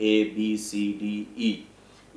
A, B, C, D,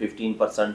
15%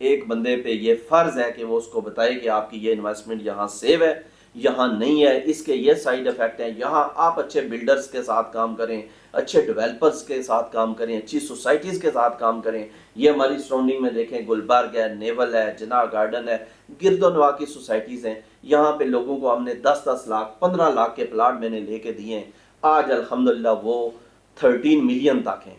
ایک بندے پہ یہ فرض ہے کہ وہ اس کو بتائے کہ آپ کی یہ انویسٹمنٹ یہاں سیو ہے، یہاں نہیں ہے، اس کے یہ سائیڈ ایفیکٹ ہیں، یہاں آپ اچھے بلڈرز کے ساتھ کام کریں، اچھے ڈیولپرز کے ساتھ کام کریں، اچھی سوسائٹیز کے ساتھ کام کریں۔ یہ ہماری سراؤنڈنگ میں دیکھیں، گلبرگ ہے، نیول ہے، جناح گارڈن ہے، گرد و نواح کی سوسائٹیز ہیں، یہاں پہ لوگوں کو ہم نے 10-10 لاکھ 15 لاکھ کے پلاٹ میں نے لے کے دیے ہیں، آج الحمدللہ وہ 13 ملین تک ہیں،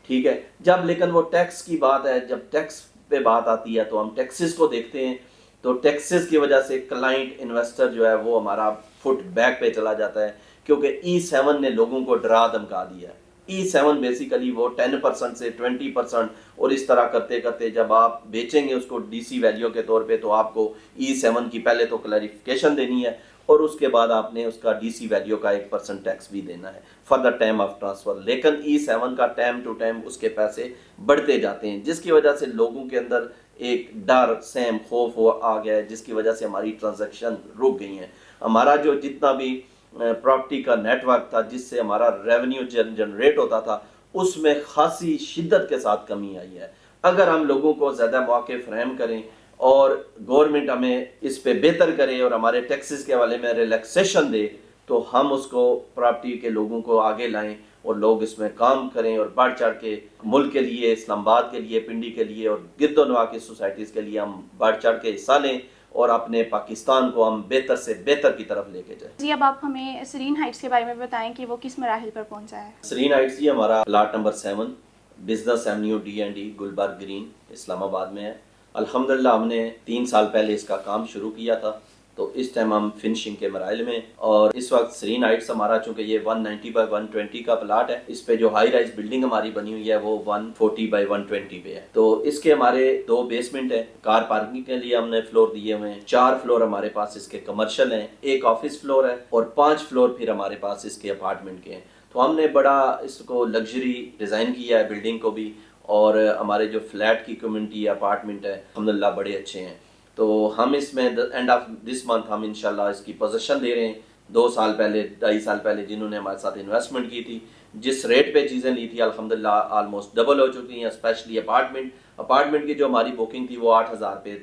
ٹھیک ہے۔ جب لیکن وہ ٹیکس کی بات ہے، جب ٹیکس پہ بات آتی ہے تو ہم ٹیکسز کو دیکھتے ہیں، تو ٹیکسز کی وجہ سے کلائنٹ انویسٹر جو ہے وہ ہمارا فٹ بیک پہ چلا جاتا ہے، کیونکہ E7 نے لوگوں کو ڈرا دھمکا دیا ہے۔ E7 بیسیکلی وہ 10% سے 20% اور اس طرح کرتے کرتے جب آپ بیچیں گے اس کو ڈی سی ویلیو کے طور پہ تو آپ کو E7 کی پہلے تو کلیریفیکیشن دینی ہے اور اس کے بعد آپ نے اس کا ڈی سی ویلیو کا 1% ٹیکس بھی دینا ہے for the time of transfer. لیکن E7 کا ٹائم ٹو ٹائم اس کے پیسے بڑھتے جاتے ہیں، جس کی وجہ سے لوگوں کے اندر ایک ڈر، سہم، خوف آ گیا ہے، جس کی وجہ سے ہماری ٹرانزیکشن رک گئی ہیں۔ ہمارا جو جتنا بھی پراپرٹی کا نیٹ ورک تھا جس سے ہمارا ریونیو جنریٹ ہوتا تھا، اس میں خاصی شدت کے ساتھ کمی آئی ہے۔ اگر ہم لوگوں کو زیادہ مواقع فراہم کریں اور گورنمنٹ ہمیں اس پہ بہتر کرے اور ہمارے ٹیکسز کے حوالے میں ریلیکسیشن دے تو ہم اس کو پراپرٹی کے لوگوں کو آگے لائیں اور لوگ اس میں کام کریں اور بڑھ چڑھ کے ملک کے لیے، اسلام آباد کے لیے، پنڈی کے لیے اور گرد و نواح کی سوسائٹیز کے لیے ہم بڑھ چڑھ کے حصہ لیں اور اپنے پاکستان کو ہم بہتر سے بہتر کی طرف لے کے جائیں۔ جی اب آپ ہمیں سرین ہائٹس کے بارے میں بتائیں کہ وہ کس مراحل پر پہنچا ہے۔ سرین ہائٹس یہ ہمارا plot number 7 business avenue D&D Gulberg green Islamabad میں ہے۔ الحمدللہ ہم نے 3 سال پہلے اس کا کام شروع کیا تھا، تو اس ٹائم ہم فنشنگ کے مراحل میں، اور اس وقت سرین ہائٹس ہمارا چونکہ یہ 190/120 کا پلاٹ ہے، اس پہ جو ہائی رائز بلڈنگ ہماری بنی ہوئی ہے وہ 140/120 پہ ہے۔ تو اس کے ہمارے 2 بیسمنٹ ہیں، کار پارکنگ کے لیے ہم نے فلور دیے ہوئے ہیں، 4 فلور ہمارے پاس اس کے کمرشل ہیں، 1 آفس فلور ہے اور 5 فلور پھر ہمارے پاس اس کے اپارٹمنٹ کے ہیں۔ تو ہم نے بڑا اس کو لگژری ڈیزائن کیا ہے بلڈنگ کو بھی، اور ہمارے جو فلیٹ کی کمیونٹی اپارٹمنٹ ہے الحمدللہ بڑے اچھے ہیں۔ تو ہم اس میں اینڈ آف دس منتھ ہم انشاءاللہ اس کی پوزیشن دے رہے ہیں۔ 2 سال پہلے 2.5 سال پہلے جنہوں نے ہمارے ساتھ انویسٹمنٹ کی تھی، جس ریٹ پہ چیزیں لی تھی الحمدللہ آلموسٹ ڈبل ہو چکی ہیں، اسپیشلی اپارٹمنٹ کی جو ہماری بکنگ تھی وہ 8,000 پہ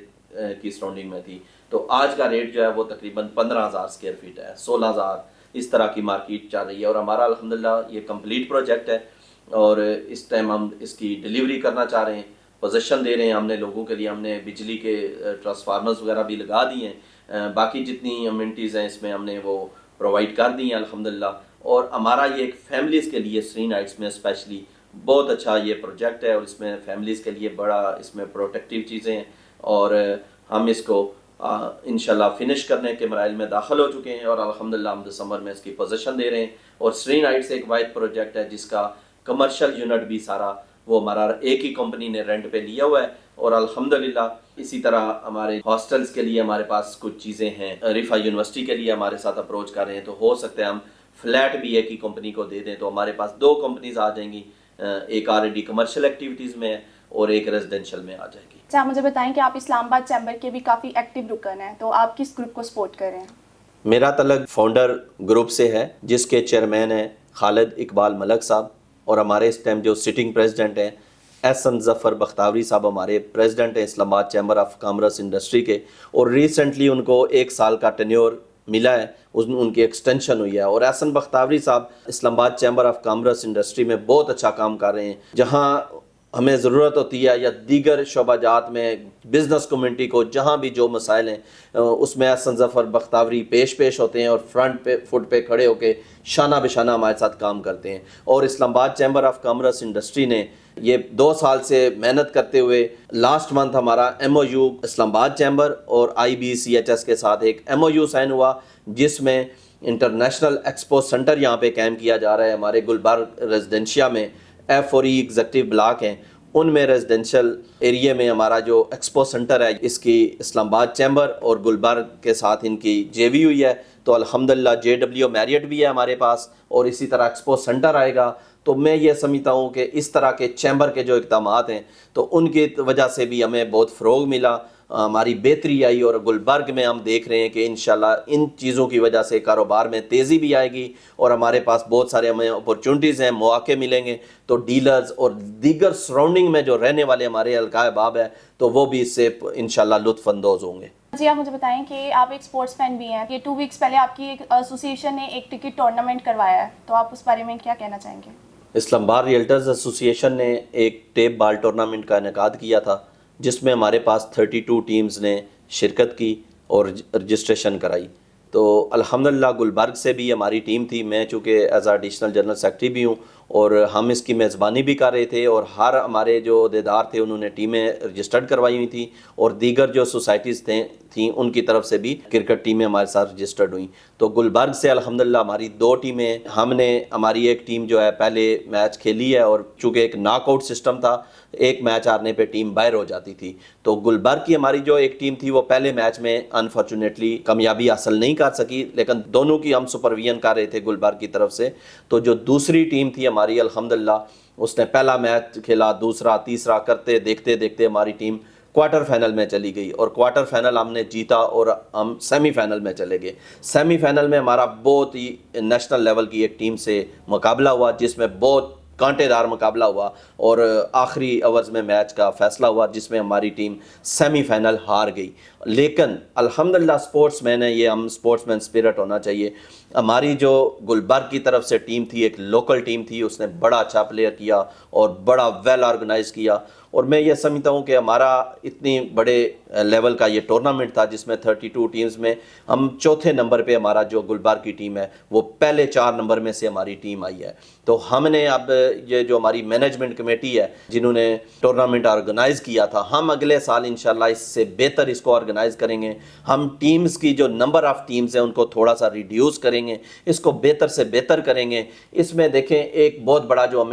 کی سراؤنڈنگ میں تھی، تو آج کا ریٹ جو ہے وہ تقریباً 15,000 اسکوائر فٹ ہے، 16,000 اس طرح کی مارکیٹ چل رہی ہے، اور ہمارا الحمدللہ یہ کمپلیٹ پروجیکٹ ہے اور اس ٹائم ہم اس کی ڈیلیوری کرنا چاہ رہے ہیں، پوزیشن دے رہے ہیں۔ ہم نے لوگوں کے لیے ہم نے بجلی کے ٹرانسفارمرز وغیرہ بھی لگا دیے ہیں، باقی جتنی امینٹیز ہیں اس میں ہم نے وہ پرووائڈ کر دی ہیں الحمدللہ۔ اور ہمارا یہ ایک فیملیز کے لیے سرین ہائٹس میں اسپیشلی بہت اچھا یہ پروجیکٹ ہے، اور اس میں فیملیز کے لیے بڑا اس میں پروٹیکٹیو چیزیں ہیں، اور ہم اس کو انشاءاللہ فنش کرنے کے مراحل میں داخل ہو چکے ہیں، اور الحمدللہ ہم دسمبر میں اس کی پوزیشن دے رہے ہیں۔ اور سرین ہائٹس ایک واحد پروجیکٹ ہے جس کا کمرشل یونٹ بھی سارا وہ ہمارا ایک ہی کمپنی نے رینٹ پہ لیا ہوا ہے، اور الحمدللہ اسی طرح ہمارے ہاسٹلز کے لیے ہمارے پاس کچھ چیزیں ہیں، رفا یونیورسٹی کے لیے ہمارے ساتھ اپروچ کر رہے ہیں، تو ہو سکتا ہے ہم فلیٹ بھی ایک ہی کمپنی کو دے دیں، تو ہمارے پاس 2 کمپنیز آ جائیں گی، ایک آلریڈی کمرشل ایکٹیویٹیز میں ہے اور ایک ریزیڈینشیل میں آ جائے گی۔ اچھا مجھے بتائیں کہ آپ اسلام آباد چیمبر کے بھی کافی ایکٹیو رکن ہیں، تو آپ کس گروپ کو سپورٹ کر رہے ہیں؟ میرا تعلق فاؤنڈر گروپ سے ہے جس کے چیئرمین ہیں خالد اقبال ملک صاحب، اور ہمارے اس ٹائم جو سٹنگ پریزیڈنٹ ہیں احسن ظفر بختاوری صاحب ہمارے پریزیڈنٹ ہیں اسلام آباد چیمبر آف کامرس انڈسٹری کے، اور ریسنٹلی ان کو 1 سال کا ٹینیور ملا ہے، ان کی ایکسٹینشن ہوئی ہے، اور احسن بختاوری صاحب اسلام آباد چیمبر آف کامرس انڈسٹری میں بہت اچھا کام کر رہے ہیں، جہاں ہمیں ضرورت ہوتی ہے یا دیگر شعبہ جات میں بزنس کمیونٹی کو جہاں بھی جو مسائل ہیں اس میں احسن ظفر بختاوری پیش ہوتے ہیں اور فرنٹ پہ فٹ پہ کھڑے ہو کے شانہ بشانہ ہمارے ساتھ کام کرتے ہیں۔ اور اسلام آباد چیمبر آف کامرس انڈسٹری نے یہ 2 سال سے محنت کرتے ہوئے لاسٹ منتھ ہمارا MOU اسلام آباد چیمبر اور IBCHS کے ساتھ ایک MOU سائن ہوا، جس میں انٹرنیشنل ایکسپو سینٹر یہاں پہ قائم کیا جا رہا ہے ہمارے گلبرگ ریزیڈینشیا میں، F4E ایگزیکٹو بلاک ہیں، ان میں ریزیڈینشل ایریے میں ہمارا جو ایکسپو سینٹر ہے اس کی اسلام آباد چیمبر اور گلبرگ کے ساتھ ان کی JV ہوئی ہے، تو الحمدللہ JW میریٹ بھی ہے ہمارے پاس، اور اسی طرح ایکسپو سینٹر آئے گا۔ تو میں یہ سمجھتا ہوں کہ اس طرح کے چیمبر کے جو اقدامات ہیں تو ان کی وجہ سے بھی ہمیں بہت فروغ ملا، ہماری بہتری آئی، اور گلبرگ میں ہم دیکھ رہے ہیں کہ انشاءاللہ ان چیزوں کی وجہ سے کاروبار میں تیزی بھی آئے گی، اور ہمارے پاس بہت سارے ہمیں اپرچونٹیز ہیں، مواقع ملیں گے، تو ڈیلرز اور دیگر سراؤنڈنگ میں جو رہنے والے ہمارے حلقۂ باب ہے تو وہ بھی اس سے انشاءاللہ لطف اندوز ہوں گے۔ جی آپ مجھے بتائیں کہ آپ ایک سپورٹس فین بھی ہیں، یہ 2 ویکس پہلے آپ کی ایک ایسوسیشن نے ایک ٹکٹ ٹورنامنٹ کروایا ہے، تو آپ اس بارے میں کیا کہنا چاہیں گے؟ اسلام آباد ریئلٹرز ایسوسی ایشن نے ایک ٹیپ بال ٹورنامنٹ کا انعقاد کیا تھا، جس میں ہمارے پاس 32 ٹیمز نے شرکت کی اور رجسٹریشن کرائی۔ تو الحمدللہ گلبرگ سے بھی ہماری ٹیم تھی، میں چونکہ ایز ایڈیشنل جنرل سیکرٹری بھی ہوں، اور ہم اس کی میزبانی بھی کر رہے تھے، اور ہر ہمارے جو عہدیدار تھے انہوں نے ٹیمیں رجسٹرڈ کروائی ہوئی تھیں، اور دیگر جو سوسائٹیز تھیں ان کی طرف سے بھی کرکٹ ٹیمیں ہمارے ساتھ رجسٹرڈ ہوئیں۔ تو گلبرگ سے الحمدللہ ہماری 2 ٹیمیں، ہماری ایک ٹیم جو ہے پہلے میچ کھیلی ہے، اور چونکہ ایک ناک آؤٹ سسٹم تھا، ایک میچ ہارنے پہ ٹیم باہر ہو جاتی تھی، تو گلبرگ کی ہماری جو ایک ٹیم تھی وہ پہلے میچ میں انفارچونیٹلی کامیابی حاصل نہیں کر سکی، لیکن دونوں کی ہم سپرویژن کر رہے تھے گلبرگ کی طرف سے۔ تو جو دوسری ٹیم تھی ہماری الحمدللہ، اس نے پہلا میچ کھیلا، دوسرا، تیسرا کرتے دیکھتے دیکھتے ہماری ٹیم کوارٹر فائنل میں چلی گئی، اور کوارٹر فائنل ہم نے جیتا، اور ہم سیمی فائنل میں چلے گئے۔ سیمی فائنل میں ہمارا بہت ہی نیشنل لیول کی ایک ٹیم سے مقابلہ ہوا، جس میں بہت کانٹے دار مقابلہ ہوا، اور آخری اوورز میں میچ کا فیصلہ ہوا، جس میں ہماری ٹیم سیمی فائنل ہار گئی۔ لیکن الحمدللہ سپورٹس مین ہے، یہ ہم سپورٹس مین اسپرٹ ہونا چاہیے۔ ہماری جو گلبرگ کی طرف سے ٹیم تھی، ایک لوکل ٹیم تھی، اس نے بڑا اچھا پلیئر کیا اور بڑا ویل آرگنائز کیا، اور میں یہ سمجھتا ہوں کہ ہمارا اتنی بڑے لیول کا یہ ٹورنامنٹ تھا، جس میں 32 ٹیمز میں ہم چوتھے نمبر پہ، ہمارا جو گلبرگ کی ٹیم ہے وہ پہلے 4 نمبر میں سے ہماری ٹیم آئی ہے۔ تو ہم نے اب یہ جو ہماری مینجمنٹ کمیٹی ہے جنہوں نے ٹورنامنٹ آرگنائز کیا تھا، ہم اگلے سال انشاءاللہ اس سے بہتر اس کو آرگنائز کریں گے۔ ہم ٹیمز کی جو نمبر آف ٹیمز ہیں ان کو تھوڑا سا ریڈیوس کریں گے، اس کو بہتر سے بہتر کریں گے۔ اس میں دیکھیں ایک بہت بڑا جو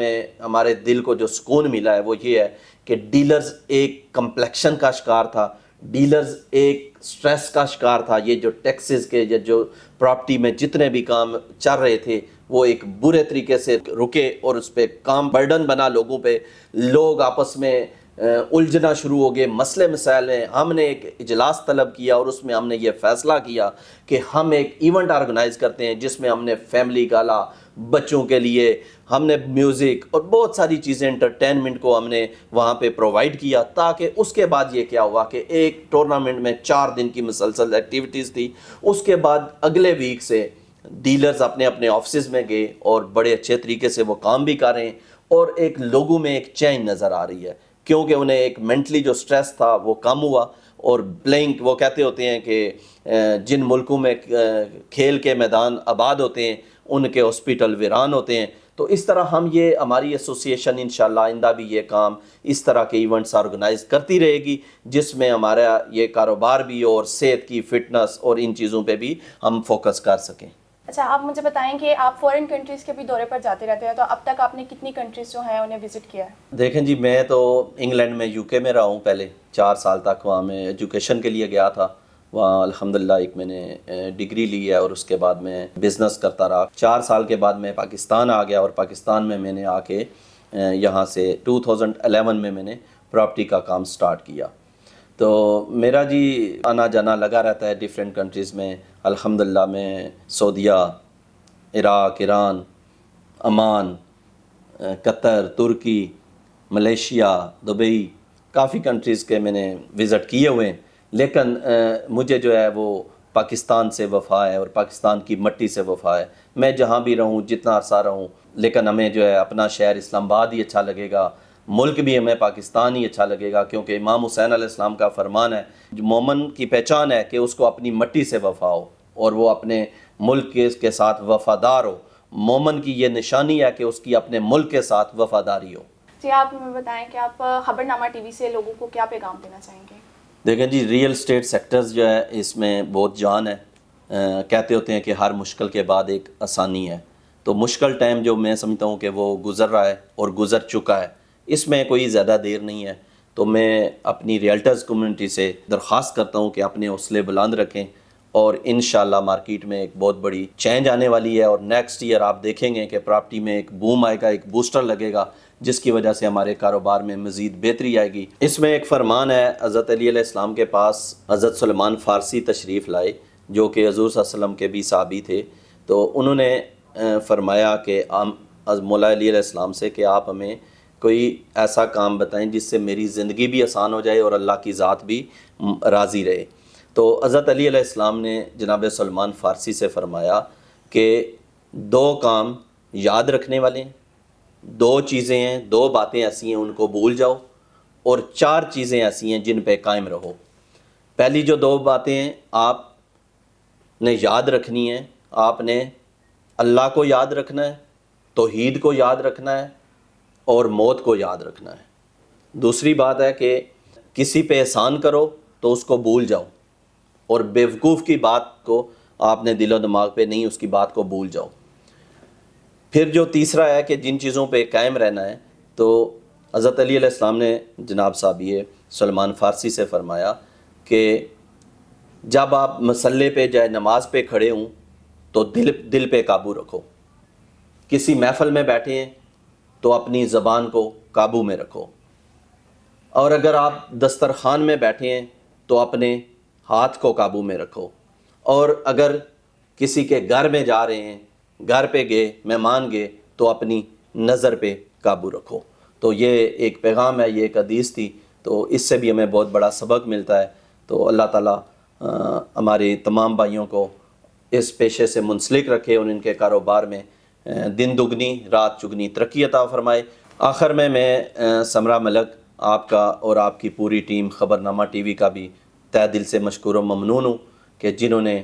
ہمارے دل کو جو سکون ملا ہے وہ یہ ہے کہ ڈیلرز ایک کمپلیکشن کا شکار تھا، ڈیلرز ایک سٹریس کا شکار تھا۔ یہ جو ٹیکسز کے جو پراپرٹی میں جتنے بھی کام چل رہے تھے وہ ایک برے طریقے سے رکے، اور اس پہ کام برڈن بنا لوگوں پہ، لوگ آپس میں الجھنا شروع ہو گئے، مسئلے مسائل ہیں۔ ہم نے ایک اجلاس طلب کیا، اور اس میں ہم نے یہ فیصلہ کیا کہ ہم ایک ایونٹ آرگنائز کرتے ہیں، جس میں ہم نے فیملی گالا، بچوں کے لیے ہم نے میوزک اور بہت ساری چیزیں انٹرٹینمنٹ کو ہم نے وہاں پہ پرووائڈ کیا، تاکہ اس کے بعد یہ کیا ہوا کہ ایک ٹورنامنٹ میں 4 دن کی مسلسل ایکٹیویٹیز تھی۔ اس کے بعد اگلے ویک سے ڈیلرز اپنے اپنے آفسز میں گئے، اور بڑے اچھے طریقے سے وہ کام بھی کر رہے ہیں، اور ایک لوگوں میں ایک چینج نظر آ رہی ہے، کیونکہ انہیں ایک مینٹلی جو سٹریس تھا وہ کم ہوا۔ اور پلینگ، وہ کہتے ہوتے ہیں کہ جن ملکوں میں کھیل کے میدان آباد ہوتے ہیں ان کے ہاسپٹل ویران ہوتے ہیں۔ تو اس طرح ہماری ایسوسی ایشن انشاءاللہ آئندہ بھی یہ کام اس طرح کے ایونٹس آرگنائز کرتی رہے گی، جس میں ہمارا یہ کاروبار بھی اور صحت کی فٹنس اور ان چیزوں پہ بھی ہم فوکس کر سکیں۔ اچھا آپ مجھے بتائیں کہ آپ فورن کنٹریز کے بھی دورے پر جاتے رہتے ہیں، تو اب تک آپ نے کتنی کنٹریز جو ہیں انہیں وزٹ کیا ہے؟ دیکھیں جی، میں تو انگلینڈ میں UK میں رہا ہوں، پہلے 4 سال تک وہاں میں ایجوکیشن کے لیے گیا تھا۔ وہاں الحمدللہ ایک میں نے ڈگری لی ہے، اور اس کے بعد میں بزنس کرتا رہا۔ 4 سال کے بعد میں پاکستان آ گیا، اور پاکستان میں نے آ کے یہاں سے 2011 میں نے پراپرٹی کا کام سٹارٹ کیا۔ تو میرا جی آنا جانا لگا رہتا ہے ڈیفرنٹ کنٹریز میں۔ الحمدللہ میں سعودیہ، عراق، ایران، عمان، قطر، ترکی، ملیشیا، دبئی، کافی کنٹریز کے میں نے وزٹ کیے ہوئے ہیں، لیکن مجھے جو ہے وہ پاکستان سے وفا ہے، اور پاکستان کی مٹی سے وفا ہے۔ میں جہاں بھی رہوں، جتنا عرصہ رہوں، لیکن ہمیں جو ہے اپنا شہر اسلام آباد ہی اچھا لگے گا، ملک بھی ہمیں پاکستان ہی اچھا لگے گا، کیونکہ امام حسین علیہ السلام کا فرمان ہے، جو مومن کی پہچان ہے کہ اس کو اپنی مٹی سے وفا ہو، اور وہ اپنے ملک کے ساتھ وفادار ہو۔ مومن کی یہ نشانی ہے کہ اس کی اپنے ملک کے ساتھ وفاداری ہو۔ جی آپ ہمیں بتائیں کہ آپ خبر نامہ ٹی وی سے لوگوں کو کیا پیغام دینا چاہیں گے؟ دیکھیں جی، ریئل اسٹیٹ سیکٹرز جو ہے اس میں بہت جان ہے۔ کہتے ہوتے ہیں کہ ہر مشکل کے بعد ایک آسانی ہے، تو مشکل ٹائم جو میں سمجھتا ہوں کہ وہ گزر رہا ہے اور گزر چکا ہے، اس میں کوئی زیادہ دیر نہیں ہے۔ تو میں اپنی ریئلٹرز کمیونٹی سے درخواست کرتا ہوں کہ اپنے حوصلے بلند رکھیں، اور انشاءاللہ مارکیٹ میں ایک بہت بڑی چینج آنے والی ہے، اور نیکسٹ ایئر آپ دیکھیں گے کہ پراپرٹی میں ایک بوم آئے گا، ایک بوسٹر لگے گا، جس کی وجہ سے ہمارے کاروبار میں مزید بہتری آئے گی۔ اس میں ایک فرمان ہے، حضرت علی علیہ السلام کے پاس حضرت سلمان فارسی تشریف لائے جو کہ حضور صلی اللہ علیہ وسلم کے بھی صحابی تھے، تو انہوں نے فرمایا کہ مولا علی علیہ السلام سے کہ آپ ہمیں کوئی ایسا کام بتائیں جس سے میری زندگی بھی آسان ہو جائے اور اللہ کی ذات بھی راضی رہے۔ تو حضرت علی علیہ السلام نے جناب سلمان فارسی سے فرمایا کہ 2 کام یاد رکھنے والے ہیں، 2 چیزیں ہیں، 2 باتیں ایسی ہیں ان کو بھول جاؤ، اور 4 چیزیں ایسی ہیں جن پہ قائم رہو۔ پہلی جو 2 باتیں ہیں آپ نے یاد رکھنی ہیں، آپ نے اللہ کو یاد رکھنا ہے، توحید کو یاد رکھنا ہے، اور موت کو یاد رکھنا ہے۔ دوسری بات ہے کہ کسی پہ احسان کرو تو اس کو بھول جاؤ، اور بیوقوف کی بات کو آپ نے دل و دماغ پہ نہیں، اس کی بات کو بھول جاؤ۔ پھر جو تیسرا ہے کہ جن چیزوں پہ قائم رہنا ہے، تو حضرت علی علیہ السلام نے جناب صحابی سلمان فارسی سے فرمایا کہ جب آپ مصلے پہ جائے نماز پہ کھڑے ہوں تو دل پہ قابو رکھو، کسی محفل میں بیٹھے ہیں تو اپنی زبان کو قابو میں رکھو، اور اگر آپ دسترخوان میں بیٹھے ہیں تو اپنے ہاتھ کو قابو میں رکھو، اور اگر کسی کے گھر میں جا رہے ہیں، گھر پہ گئے، مہمان گئے، تو اپنی نظر پہ قابو رکھو۔ تو یہ ایک پیغام ہے، یہ ایک حدیث تھی، تو اس سے بھی ہمیں بہت بڑا سبق ملتا ہے۔ تو اللہ تعالیٰ ہمارے تمام بھائیوں کو اس پیشے سے منسلک رکھے اور ان کے کاروبار میں دن دگنی رات چگنی ترقی عطا فرمائے۔ آخر میں سمرہ ملک آپ کا اور آپ کی پوری ٹیم خبرنامہ ٹی وی کا بھی تہ دل سے مشکور و ممنون ہوں کہ جنہوں نے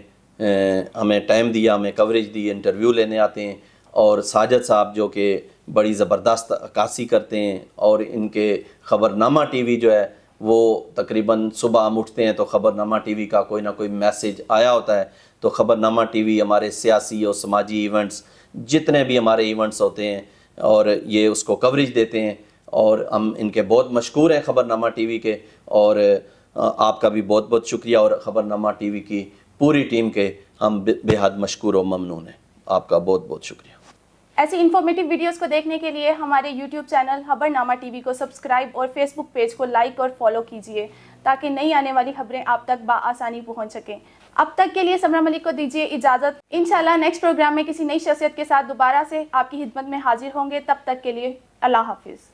ہمیں ٹائم دیا، ہمیں کوریج دی، انٹرویو لینے آتے ہیں، اور ساجد صاحب جو کہ بڑی زبردست عکاسی کرتے ہیں، اور ان کے خبرنامہ ٹی وی جو ہے وہ تقریباً صبح ہم اٹھتے ہیں تو خبرنامہ ٹی وی کا کوئی نہ کوئی میسیج آیا ہوتا ہے۔ تو خبرنامہ ٹی وی ہمارے سیاسی اور سماجی ایونٹس، جتنے بھی ہمارے ایونٹس ہوتے ہیں، اور یہ اس کو کوریج دیتے ہیں، اور ہم ان کے بہت مشکور ہیں خبرنامہ ٹی وی کے، اور آپ کا بھی بہت بہت شکریہ، اور خبرنامہ ٹی وی کی پوری ٹیم کے ہم بے حد مشکور و ممنون ہیں۔ آپ کا بہت بہت شکریہ۔ ایسی انفارمیٹو ویڈیوز کو دیکھنے کے لیے ہمارے یوٹیوب چینل خبرنامہ ٹی وی کو سبسکرائب اور فیس بک پیج کو لائک اور فالو کیجیے تاکہ نئی آنے والی خبریں آپ تک بآسانی پہنچ سکیں۔ اب تک کے لیے سمرہ ملک کو دیجیے اجازت۔ انشاءاللہ نیکسٹ پروگرام میں کسی نئی شخصیت کے ساتھ دوبارہ سے آپ کی خدمت میں حاضر ہوں گے۔ تب تک کے لیے اللہ حافظ۔